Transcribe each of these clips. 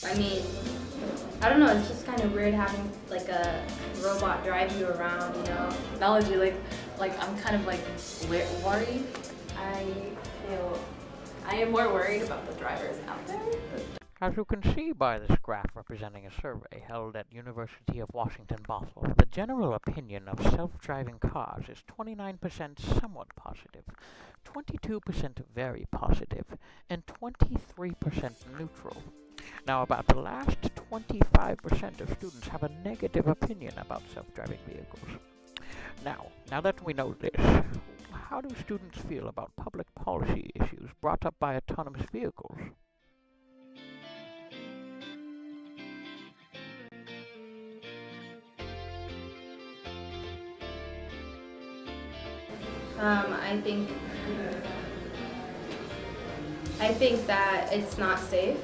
I mean, I don't know, it's just kind of weird having like a robot drive you around, Technology, like I'm kind of like worried. I feel I am more worried about the drivers out there. As you can see by this graph representing a survey held at University of Washington, Bothell, the general opinion of self-driving cars is 29% somewhat positive, 22% very positive, and 23% neutral. Now, about the last 25% of students have a negative opinion about self-driving vehicles. Now that we know this, how do students feel about public policy issues brought up by autonomous vehicles? I think that it's not safe.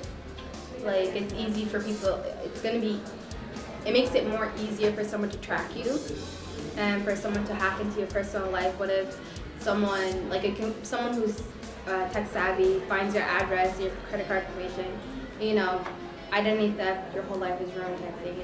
Like, it's easy for people, it makes it more easier for someone to track you and for someone to hack into your personal life. What if someone, someone who's tech savvy finds your address, your credit card information, identity theft, your whole life is ruined type thing.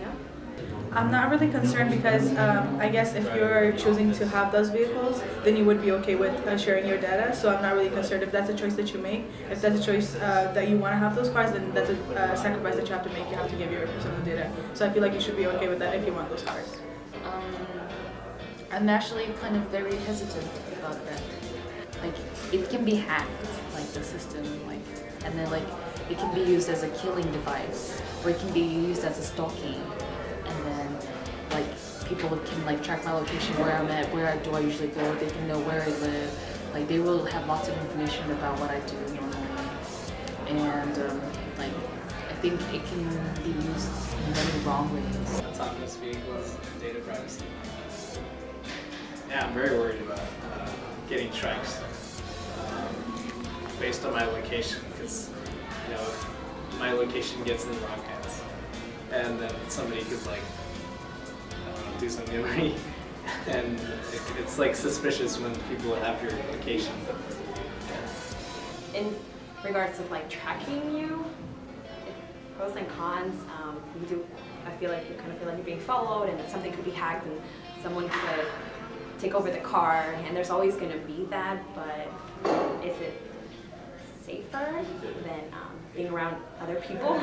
I'm not really concerned because I guess if you're choosing to have those vehicles, then you would be okay with sharing your data. So I'm not really concerned if that's a choice that you make. If that's a choice that you want to have those cars, then that's a sacrifice that you have to make. You have to give your personal data. So I feel like you should be okay with that if you want those cars. I'm actually kind of very hesitant about that. Like, it can be hacked, like the system, and then it can be used as a killing device, or it can be used as a stalking, and then people can track my location, where I'm at, where do I usually go. They can know where I live. They will have lots of information about what I do normally, and I think it can be used in many wrong ways. Autonomous vehicles and data privacy. Yeah, I'm very worried about getting tracked based on my location, because if my location gets in the wrong hands, and then somebody could do something to me, and it's suspicious when people have your location. In regards to tracking you, pros and cons. I feel like you kind of feel like you're being followed, and something could be hacked, and someone could take over the car, and there's always going to be that. But is it safer than being around other people?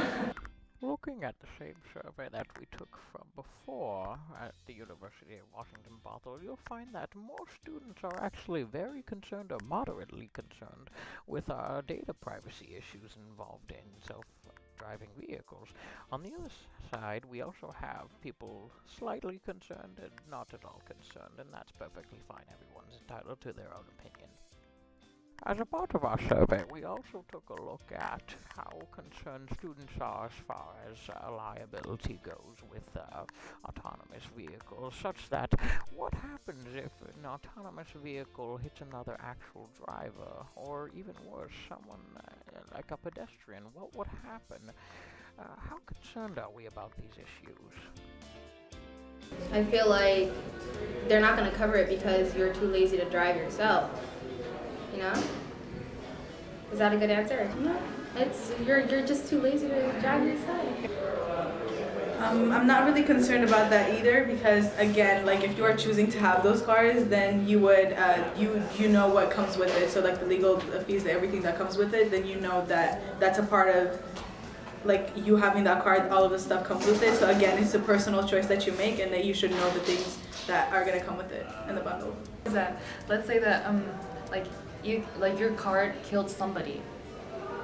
Looking at the same survey that we took from before at the University of Washington, Bothell, you'll find that more students are actually very concerned or moderately concerned with data privacy issues involved in self-driving vehicles. On the other side, we also have people slightly concerned and not at all concerned, and that's perfectly fine. Everyone's entitled to their own opinion. As a part of our survey, we also took a look at how concerned students are as far as liability goes with autonomous vehicles, such that what happens if an autonomous vehicle hits another actual driver, or even worse, someone like a pedestrian? What would happen? How concerned are we about these issues? I feel like they're not going to cover it because you're too lazy to drive yourself. Is that a good answer? No. You're just too lazy to drive yourself. I'm not really concerned about that either because, again, if you are choosing to have those cars, then you would, you know what comes with it. So the legal fees, everything that comes with it, then you know that that's a part of you having that car, all of the stuff comes with it. So again, it's a personal choice that you make, and that you should know the things that are going to come with it in the bundle. Let's say that your car killed somebody,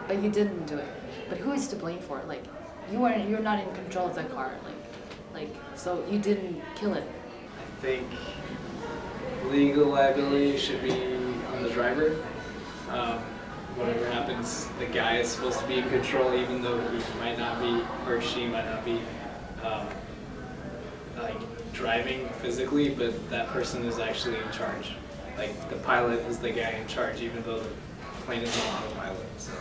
but you didn't do it. But who is to blame for it? You're not in control of the car. So you didn't kill it. I think legal liability should be on the driver. Whatever happens, the guy is supposed to be in control, even though he might not be, or she might not be, driving physically, but that person is actually in charge. The pilot is the guy in charge, even though the plane is on autopilot. So.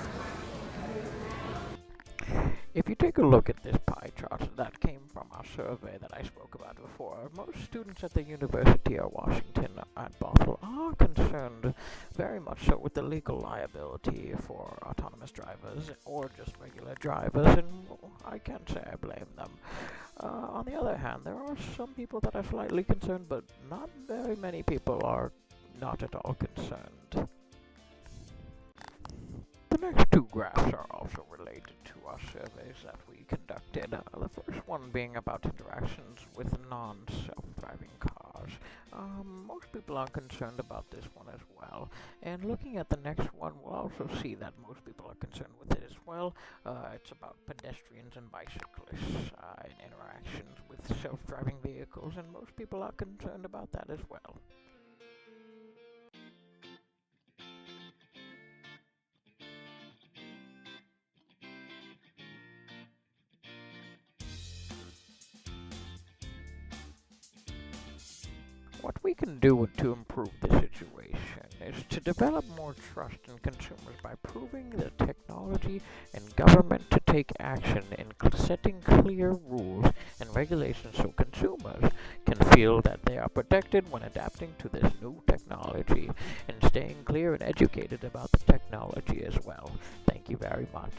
If you take a look at this pie chart that came from our survey that I spoke about before, most students at the University of Washington at Bothell are concerned very much so with the legal liability for autonomous drivers or just regular drivers, and I can't say I blame them. On the other hand, there are some people that are slightly concerned, but not very many people are not at all concerned. The next two graphs are also related to our surveys that we conducted. The first one being about interactions with non-self-driving cars. Most people are concerned about this one as well. And looking at the next one, we'll also see that most people are concerned with it as well. It's about pedestrians and bicyclists and interactions with self-driving vehicles, and most people are concerned about that as well. What we can do to improve the situation is to develop more trust in consumers by proving the technology and government to take action in setting clear rules and regulations so consumers can feel that they are protected when adapting to this new technology, and staying clear and educated about the technology as well. Thank you very much.